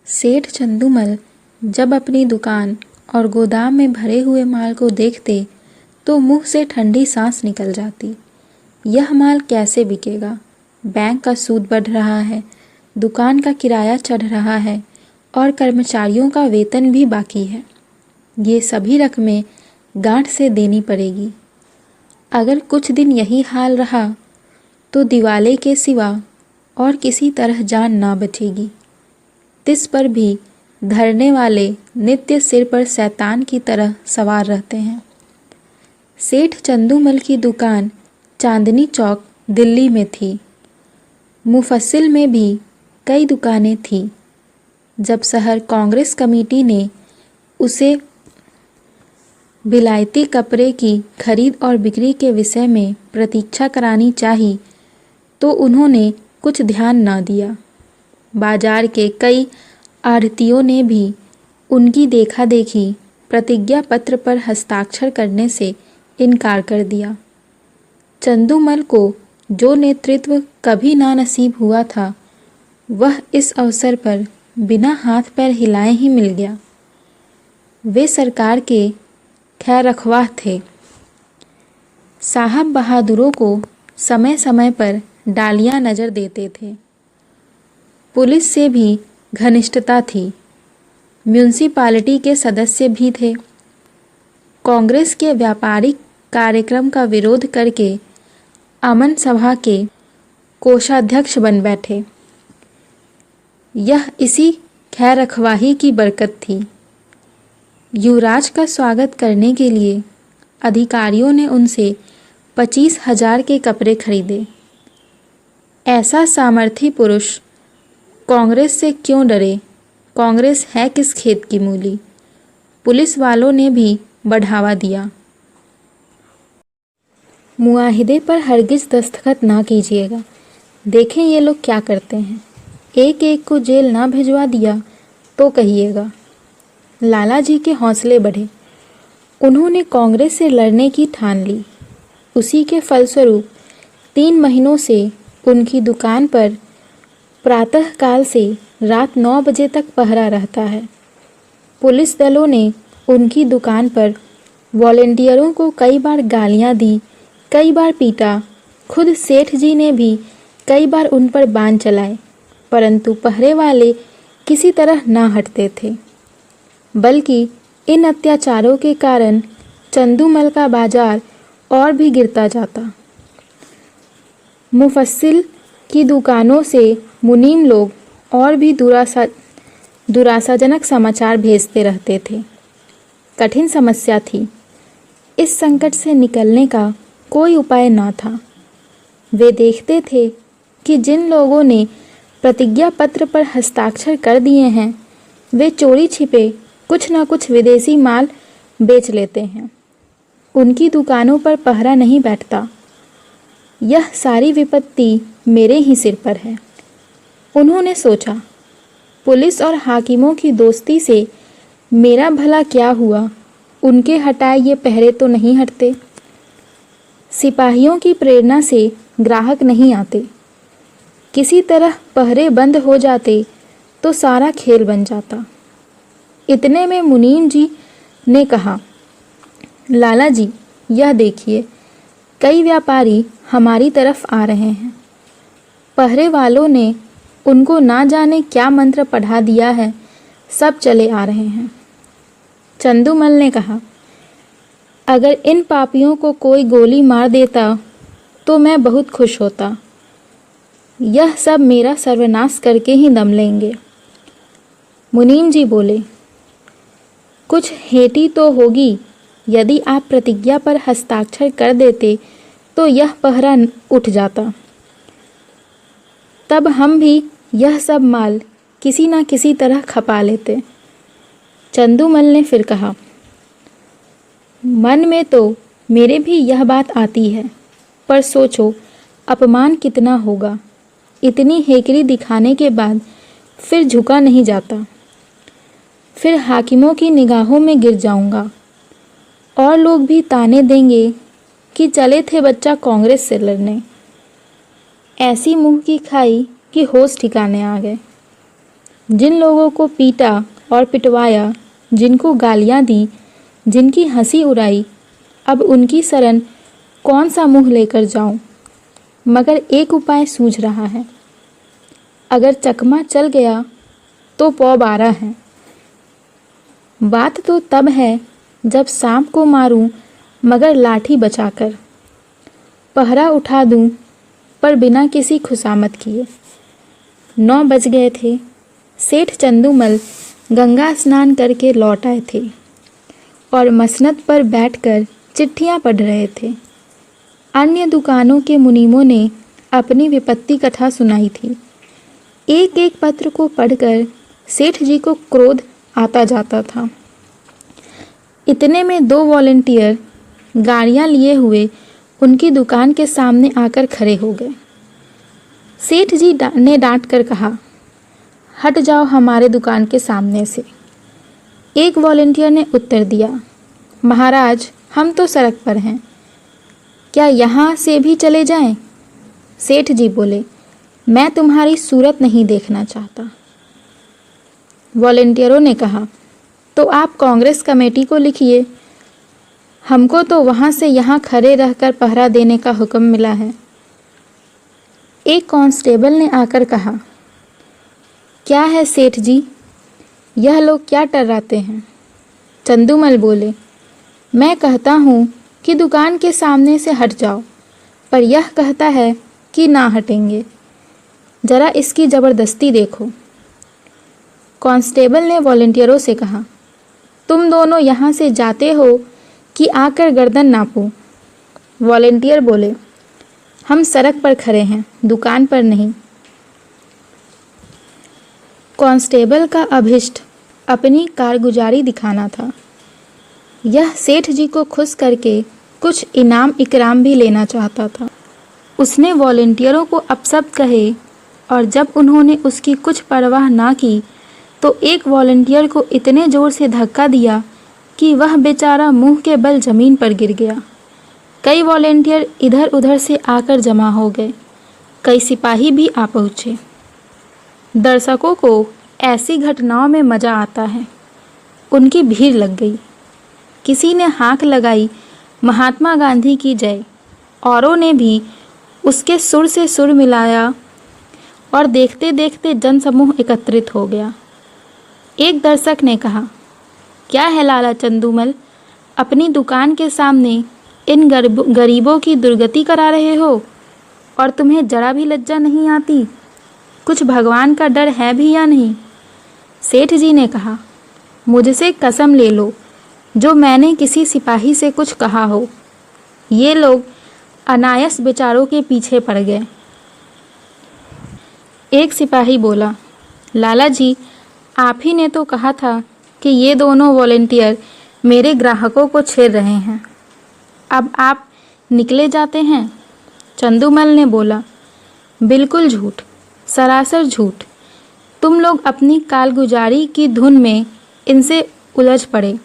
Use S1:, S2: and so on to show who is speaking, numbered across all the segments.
S1: सेठ चंदूमल जब अपनी दुकान और गोदाम में भरे हुए माल को देखते तो मुंह से ठंडी सांस निकल जाती। यह माल कैसे बिकेगा? बैंक का सूद बढ़ रहा है, दुकान का किराया चढ़ रहा है और कर्मचारियों का वेतन भी बाकी है। ये सभी रकमें गांठ से देनी पड़ेगी। अगर कुछ दिन यही हाल रहा तो दिवाले के सिवा और किसी तरह जान ना बचेगी। तिस पर भी धरने वाले नित्य सिर पर शैतान की तरह सवार रहते हैं। सेठ चंदूमल की दुकान चांदनी चौक दिल्ली में थी। मुफस्सिल में भी कई दुकानें थीं। जब शहर कांग्रेस कमेटी ने उसे विलायती कपड़े की खरीद और बिक्री के विषय में प्रतीक्षा करानी चाही तो उन्होंने कुछ ध्यान न दिया। बाजार के कई आढ़तियों ने भी उनकी देखा देखी प्रतिज्ञा पत्र पर हस्ताक्षर करने से इनकार कर दिया। चंदूमल को जो नेतृत्व कभी नानसीब हुआ था वह इस अवसर पर बिना हाथ पैर हिलाए ही मिल गया। वे सरकार के खैर रखवाह थे। साहब बहादुरों को समय समय पर डालियां नजर देते थे। पुलिस से भी घनिष्ठता थी। म्यूनिसिपालिटी के सदस्य भी थे। कांग्रेस के व्यापारिक कार्यक्रम का विरोध करके अमन सभा के कोषाध्यक्ष बन बैठे। यह इसी खैर रखवाही की बरकत थी। युवराज का स्वागत करने के लिए अधिकारियों ने उनसे 25,000 के कपड़े खरीदे। ऐसा सामर्थी पुरुष कांग्रेस से क्यों डरे? कांग्रेस है किस खेत की मूली? पुलिस वालों ने भी बढ़ावा दिया। मुआहिदे पर हरगिज दस्तखत ना कीजिएगा। देखें ये लोग क्या करते हैं। एक एक को जेल ना भिजवा दिया तो कहिएगा। लाला जी के हौसले बढ़े। उन्होंने कांग्रेस से लड़ने की ठान ली। उसी के फलस्वरूप 3 महीनों से उनकी दुकान पर प्रातःकाल से रात 9 बजे तक पहरा रहता है। पुलिस दलों ने उनकी दुकान पर वॉलेंटियरों को कई बार गालियां दी, कई बार पीटा। खुद सेठ जी ने भी कई बार उन पर बाण चलाए, परंतु पहरे वाले किसी तरह ना हटते थे। बल्कि इन अत्याचारों के कारण चंदूमल का बाजार और भी गिरता जाता। मुफस्सिल की दुकानों से मुनीम लोग और भी दुराशाजनक समाचार भेजते रहते थे। कठिन समस्या थी। इस संकट से निकलने का कोई उपाय ना था। वे देखते थे कि जिन लोगों ने प्रतिज्ञा पत्र पर हस्ताक्षर कर दिए हैं वे चोरी छिपे कुछ न कुछ विदेशी माल बेच लेते हैं। उनकी दुकानों पर पहरा नहीं बैठता। यह सारी विपत्ति मेरे ही सिर पर है। उन्होंने सोचा, पुलिस और हाकिमों की दोस्ती से मेरा भला क्या हुआ? उनके हटाए ये पहरे तो नहीं हटते। सिपाहियों की प्रेरणा से ग्राहक नहीं आते। किसी तरह पहरे बंद हो जाते तो सारा खेल बन जाता। इतने में मुनीम जी ने कहा, लाला जी यह देखिए, कई व्यापारी हमारी तरफ आ रहे हैं। पहरे वालों ने उनको ना जाने क्या मंत्र पढ़ा दिया है, सब चले आ रहे हैं। चंदूमल ने कहा, अगर इन पापियों को कोई गोली मार देता तो मैं बहुत खुश होता। यह सब मेरा सर्वनाश करके ही दम लेंगे। मुनीम जी बोले, कुछ हेटी तो होगी। यदि आप प्रतिज्ञा पर हस्ताक्षर कर देते तो यह पहरा उठ जाता। तब हम भी यह सब माल किसी न किसी तरह खपा लेते। चंदूमल ने फिर कहा, मन में तो मेरे भी यह बात आती है, पर सोचो अपमान कितना होगा। इतनी हेकड़ी दिखाने के बाद फिर झुका नहीं जाता। फिर हाकिमों की निगाहों में गिर जाऊंगा और लोग भी ताने देंगे कि चले थे बच्चा कांग्रेस से लड़ने। ऐसी मुंह की खाई कि होश ठिकाने आ गए। जिन लोगों को पीटा और पिटवाया, जिनको गालियां दी, जिनकी हंसी उड़ाई, अब उनकी शरण कौन सा मुंह लेकर जाऊं? मगर एक उपाय सूझ रहा है। अगर चकमा चल गया तो पौ 12 है। बात तो तब है जब सांप को मारूं मगर लाठी बचाकर, पहरा उठा दूं पर बिना किसी खुशामद किए। 9 बज गए थे। सेठ चंदूमल गंगा स्नान करके लौट आए थे और मसनद पर बैठकर चिट्ठियां पढ़ रहे थे। अन्य दुकानों के मुनीमों ने अपनी विपत्ति कथा सुनाई थी। एक एक पत्र को पढ़कर सेठ जी को क्रोध आता जाता था। इतने में 2 वॉलंटियर गाड़ियां लिए हुए उनकी दुकान के सामने आकर खड़े हो गए। सेठ जी ने डांट कर कहा, हट जाओ हमारे दुकान के सामने से। एक वॉलंटियर ने उत्तर दिया, महाराज हम तो सड़क पर हैं, क्या यहाँ से भी चले जाएं? सेठ जी बोले, मैं तुम्हारी सूरत नहीं देखना चाहता। वॉलंटियरों ने कहा, तो आप कांग्रेस कमेटी को लिखिए, हमको तो वहाँ से यहाँ खड़े रहकर पहरा देने का हुक्म मिला है। एक कांस्टेबल ने आकर कहा, क्या है सेठ जी, यह लोग क्या टर्राते हैं? चंदूमल बोले, मैं कहता हूँ कि दुकान के सामने से हट जाओ, पर यह कहता है कि ना हटेंगे। जरा इसकी ज़बरदस्ती देखो। कांस्टेबल ने वॉलंटियरों से कहा, तुम दोनों यहाँ से जाते हो कि आकर गर्दन नापो? वॉलंटियर बोले, हम सड़क पर खड़े हैं, दुकान पर नहीं। कांस्टेबल का अभिष्ट अपनी कारगुजारी दिखाना था। यह सेठ जी को खुश करके कुछ इनाम इकराम भी लेना चाहता था। उसने वॉलंटियरों को अपशब्द कहे और जब उन्होंने उसकी कुछ परवाह ना की तो एक वॉलंटियर को इतने ज़ोर से धक्का दिया कि वह बेचारा मुंह के बल ज़मीन पर गिर गया। कई वॉलंटियर इधर उधर से आकर जमा हो गए। कई सिपाही भी आ पहुँचे। दर्शकों को ऐसी घटनाओं में मज़ा आता है। उनकी भीड़ लग गई। किसी ने हाँक लगाई, महात्मा गांधी की जय। औरों ने भी उसके सुर से सुर मिलाया और देखते देखते जनसमूह एकत्रित हो गया। एक दर्शक ने कहा, क्या है लाला चंदूमल, अपनी दुकान के सामने इन गरीबों की दुर्गति करा रहे हो और तुम्हें जरा भी लज्जा नहीं आती? कुछ भगवान का डर है भी या नहीं? सेठ जी ने कहा, मुझसे कसम ले लो जो मैंने किसी सिपाही से कुछ कहा हो। ये लोग अनायस बेचारों के पीछे पड़ गए। एक सिपाही बोला, लाला जी आप ही ने तो कहा था कि ये दोनों वॉलंटियर मेरे ग्राहकों को छेड़ रहे हैं, अब आप निकले जाते हैं। चंदूमल ने बोला, बिल्कुल झूठ, सरासर झूठ। तुम लोग अपनी कालगुजारी की धुन में इनसे उलझ पड़े।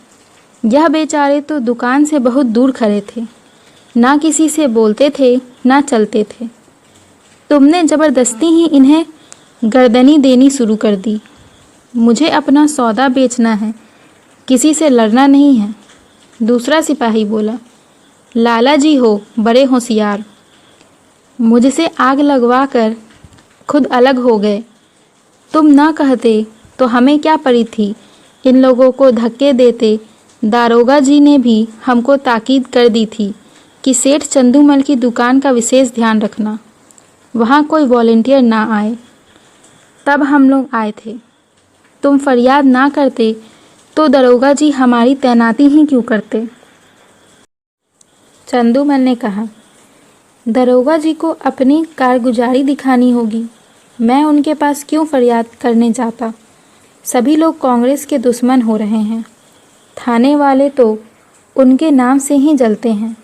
S1: यह बेचारे तो दुकान से बहुत दूर खड़े थे, ना किसी से बोलते थे ना चलते थे। तुमने ज़बरदस्ती ही इन्हें गर्दनी देनी शुरू कर दी। मुझे अपना सौदा बेचना है, किसी से लड़ना नहीं है। दूसरा सिपाही बोला, लाला जी हो बड़े होशियार, मुझसे आग लगवा कर खुद अलग हो गए। तुम ना कहते तो हमें क्या पड़ी थी, इन लोगों को धक्के देते। दारोगा जी ने भी हमको ताकीद कर दी थी कि सेठ चंदूमल की दुकान का विशेष ध्यान रखना, वहाँ कोई वॉलंटियर ना आए। तब हम लोग आए थे। तुम फरियाद ना करते तो दरोगा जी हमारी तैनाती ही क्यों करते? चंदूमल ने कहा, दरोगा जी को अपनी कारगुजारी दिखानी होगी, मैं उनके पास क्यों फरियाद करने जाता? सभी लोग कांग्रेस के दुश्मन हो रहे हैं, थाने वाले तो उनके नाम से ही जलते हैं।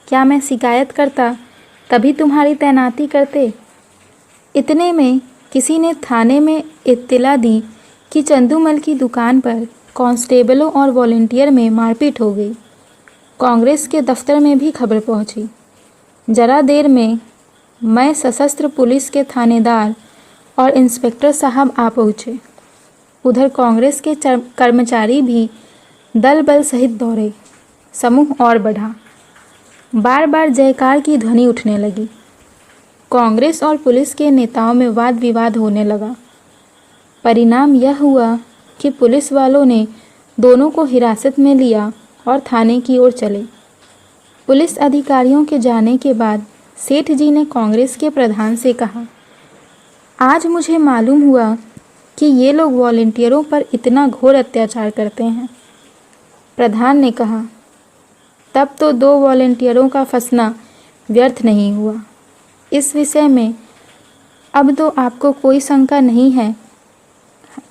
S1: क्या मैं शिकायत करता तभी तुम्हारी तैनाती करते? इतने में किसी ने थाने में इत्तला दी कि चंदूमल की दुकान पर कांस्टेबलों और वॉलंटियर में मारपीट हो गई। कांग्रेस के दफ्तर में भी खबर पहुंची। जरा देर में मैं सशस्त्र पुलिस के थानेदार और इंस्पेक्टर साहब आ पहुँचे। उधर कांग्रेस के कर्मचारी भी दल बल सहित दौड़े। समूह और बढ़ा। बार बार जयकार की ध्वनि उठने लगी। कांग्रेस और पुलिस के नेताओं में वाद विवाद होने लगा। परिणाम यह हुआ कि पुलिस वालों ने दोनों को हिरासत में लिया और थाने की ओर चले। पुलिस अधिकारियों के जाने के बाद सेठ जी ने कांग्रेस के प्रधान से कहा, आज मुझे मालूम हुआ कि ये लोग वॉलंटियरों पर इतना घोर अत्याचार करते हैं। प्रधान ने कहा, तब तो 2 वॉलंटियरों का फंसना व्यर्थ नहीं हुआ। इस विषय में अब तो आपको कोई शंका नहीं है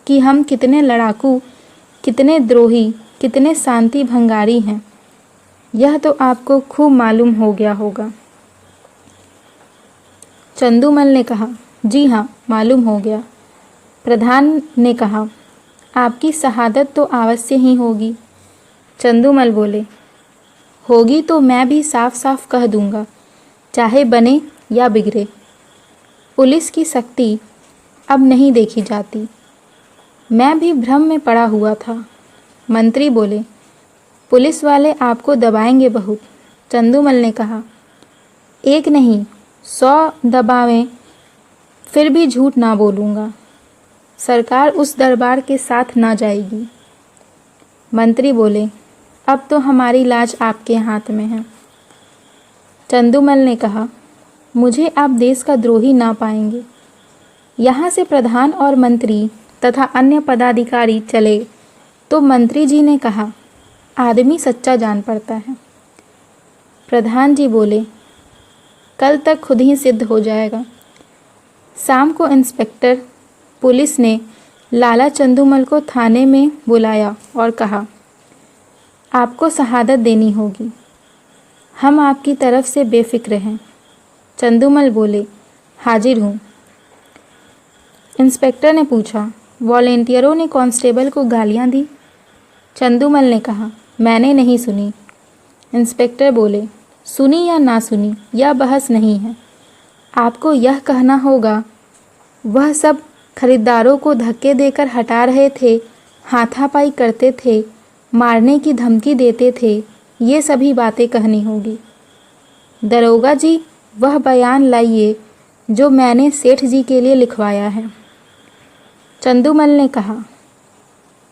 S1: कि हम कितने लड़ाकू, कितने द्रोही, कितने शांति भंगारी हैं। यह तो आपको खूब मालूम हो गया होगा। चंदूमल ने कहा, जी हाँ, मालूम हो गया। प्रधान ने कहा, आपकी शहादत तो अवश्य ही होगी। चंदूमल बोले, होगी तो मैं भी साफ साफ कह दूंगा, चाहे बने या बिगड़े। पुलिस की शक्ति अब नहीं देखी जाती। मैं भी भ्रम में पड़ा हुआ था। मंत्री बोले, पुलिस वाले आपको दबाएंगे बहुत। चंदूमल ने कहा, एक नहीं 100 दबावें, फिर भी झूठ ना बोलूँगा। सरकार उस दरबार के साथ ना जाएगी। मंत्री बोले, अब तो हमारी लाज आपके हाथ में है। चंदूमल ने कहा, मुझे आप देश का द्रोही ना पाएंगे। यहाँ से प्रधान और मंत्री तथा अन्य पदाधिकारी चले तो मंत्री जी ने कहा, आदमी सच्चा जान पड़ता है। प्रधान जी बोले, कल तक खुद ही सिद्ध हो जाएगा। शाम को इंस्पेक्टर पुलिस ने लाला चंदूमल को थाने में बुलाया और कहा, आपको शहादत देनी होगी। हम आपकी तरफ से बेफिक्र हैं। चंदूमल बोले, हाजिर हूँ। इंस्पेक्टर ने पूछा, वॉलेंटियरों ने कांस्टेबल को गालियाँ दी? चंदूमल ने कहा, मैंने नहीं सुनी। इंस्पेक्टर बोले, सुनी या ना सुनी यह बहस नहीं है। आपको यह कहना होगा, वह सब खरीदारों को धक्के देकर हटा रहे थे, हाथापाई करते थे, मारने की धमकी देते थे, ये सभी बातें कहनी होगी। दरोगा जी, वह बयान लाइए जो मैंने सेठ जी के लिए लिखवाया है। चंदूमल ने कहा,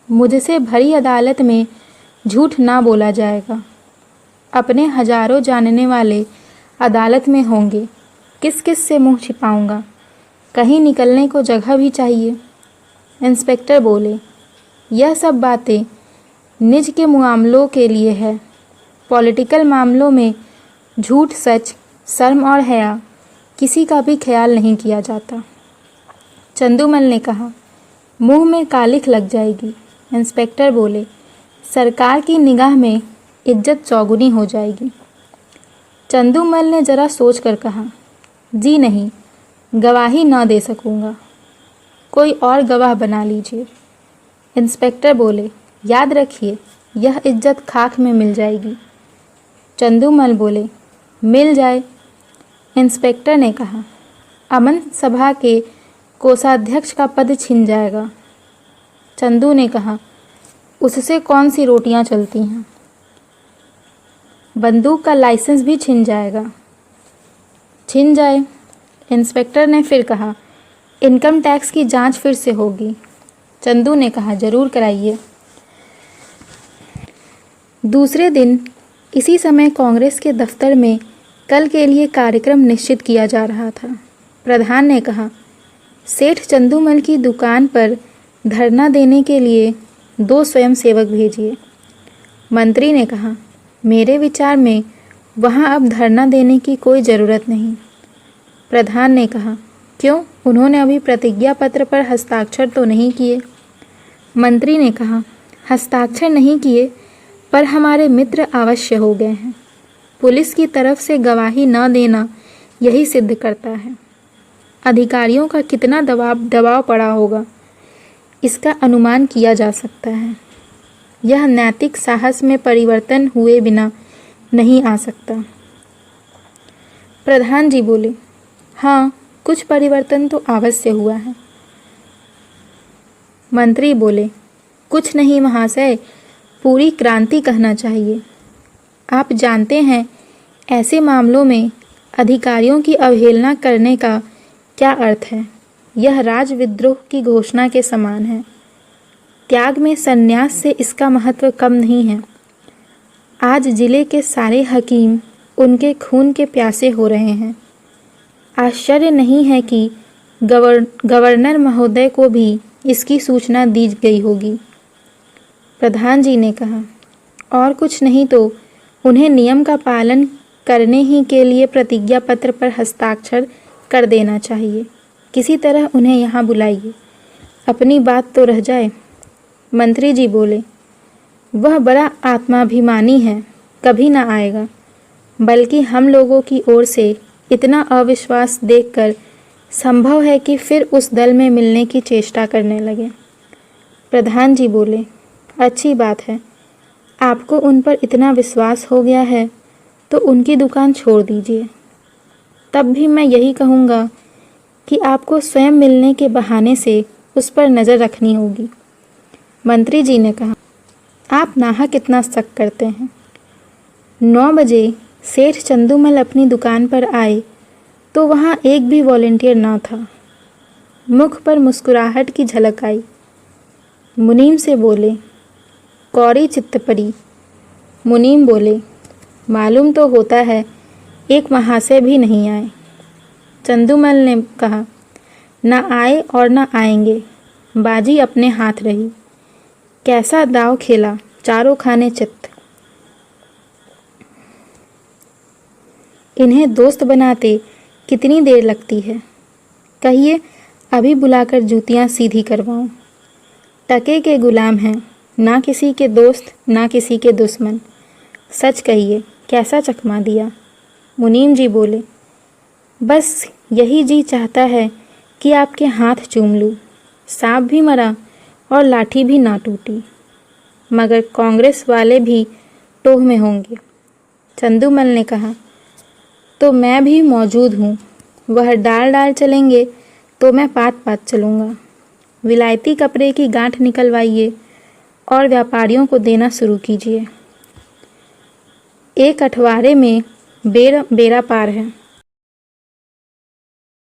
S1: मुझसे भरी अदालत में झूठ ना बोला जाएगा। अपने हजारों जानने वाले अदालत में होंगे, किस किस से मुंह छिपाऊंगा? कहीं निकलने को जगह भी चाहिए। इंस्पेक्टर बोले, यह सब बातें निज के मामलों के लिए है। पॉलिटिकल मामलों में झूठ, सच, शर्म और हया किसी का भी ख्याल नहीं किया जाता। चंदूमल ने कहा, मुंह में कालिख लग जाएगी। इंस्पेक्टर बोले, सरकार की निगाह में इज्जत चौगुनी हो जाएगी। चंदूमल ने जरा सोच कर कहा, जी नहीं, गवाही न दे सकूँगा। कोई और गवाह बना लीजिए। इंस्पेक्टर बोले, याद रखिए, यह इज्जत खाक में मिल जाएगी। चंदूमल बोले, मिल जाए। इंस्पेक्टर ने कहा, अमन सभा के कोषाध्यक्ष का पद छिन जाएगा। चंदू ने कहा, उससे कौन सी रोटियां चलती हैं? बंदूक का लाइसेंस भी छिन जाएगा। छिन जाए। इंस्पेक्टर ने फिर कहा, इनकम टैक्स की जांच फिर से होगी। चंदू ने कहा, जरूर कराइए। दूसरे दिन इसी समय कांग्रेस के दफ्तर में कल के लिए कार्यक्रम निश्चित किया जा रहा था। प्रधान ने कहा, सेठ चंदूमल की दुकान पर धरना देने के लिए 2 स्वयंसेवक भेजिए। मंत्री ने कहा, मेरे विचार में वहाँ अब धरना देने की कोई ज़रूरत नहीं। प्रधान ने कहा, क्यों? उन्होंने अभी प्रतिज्ञा पत्र पर हस्ताक्षर तो नहीं किए। मंत्री ने कहा, हस्ताक्षर नहीं किए पर हमारे मित्र अवश्य हो गए हैं। पुलिस की तरफ से गवाही न देना यही सिद्ध करता है। अधिकारियों का कितना दबाव पड़ा होगा, इसका अनुमान किया जा सकता है। यह नैतिक साहस में परिवर्तन हुए बिना नहीं आ सकता। प्रधान जी बोले, हाँ, कुछ परिवर्तन तो अवश्य हुआ है। मंत्री बोले, कुछ नहीं महाशय, पूरी क्रांति कहना चाहिए। आप जानते हैं ऐसे मामलों में अधिकारियों की अवहेलना करने का क्या अर्थ है। यह राजविद्रोह की घोषणा के समान है। त्याग में संन्यास से इसका महत्व कम नहीं है। आज जिले के सारे हकीम उनके खून के प्यासे हो रहे हैं। आश्चर्य नहीं है कि गवर्नर महोदय को भी इसकी सूचना दी गई होगी। प्रधान जी ने कहा, और कुछ नहीं तो उन्हें नियम का पालन करने ही के लिए प्रतिज्ञा पत्र पर हस्ताक्षर कर देना चाहिए। किसी तरह उन्हें यहाँ बुलाइए, अपनी बात तो रह जाए। मंत्री जी बोले, वह बड़ा आत्माभिमानी है, कभी ना आएगा। बल्कि हम लोगों की ओर से इतना अविश्वास देखकर संभव है कि फिर उस दल में मिलने की चेष्टा करने लगे। प्रधान जी बोले, अच्छी बात है। आपको उन पर इतना विश्वास हो गया है तो उनकी दुकान छोड़ दीजिए। तब भी मैं यही कहूँगा कि आपको स्वयं मिलने के बहाने से उस पर नज़र रखनी होगी। मंत्री जी ने कहा, आप नाहक कितना शक करते हैं। 9 बजे सेठ चंदूमल अपनी दुकान पर आए तो वहाँ एक भी वॉलंटियर ना था। मुख पर मुस्कुराहट की झलक आई। मुनीम से बोले, कौड़ी चित्तपरी। मुनीम बोले, मालूम तो होता है, एक महाशय भी नहीं आए। चंदूमल ने कहा, ना आए और ना आएंगे, बाजी अपने हाथ रही। कैसा दाव खेला, चारों खाने चित्त। इन्हें दोस्त बनाते कितनी देर लगती है। कहिए अभी बुलाकर जूतियाँ सीधी करवाऊँ। टके के गुलाम हैं, ना किसी के दोस्त ना किसी के दुश्मन। सच कहिए, कैसा चकमा दिया। मुनीम जी बोले, बस यही जी चाहता है कि आपके हाथ चूम लूँ। सांप भी मरा और लाठी भी ना टूटी। मगर कांग्रेस वाले भी टोह में होंगे। चंदूमल ने कहा, तो मैं भी मौजूद हूँ। वह डाल डाल चलेंगे तो मैं पात पात चलूँगा। विलायती कपड़े की गांठ निकलवाइए और व्यापारियों को देना शुरू कीजिए। एक अठवारे में बेरा पार है।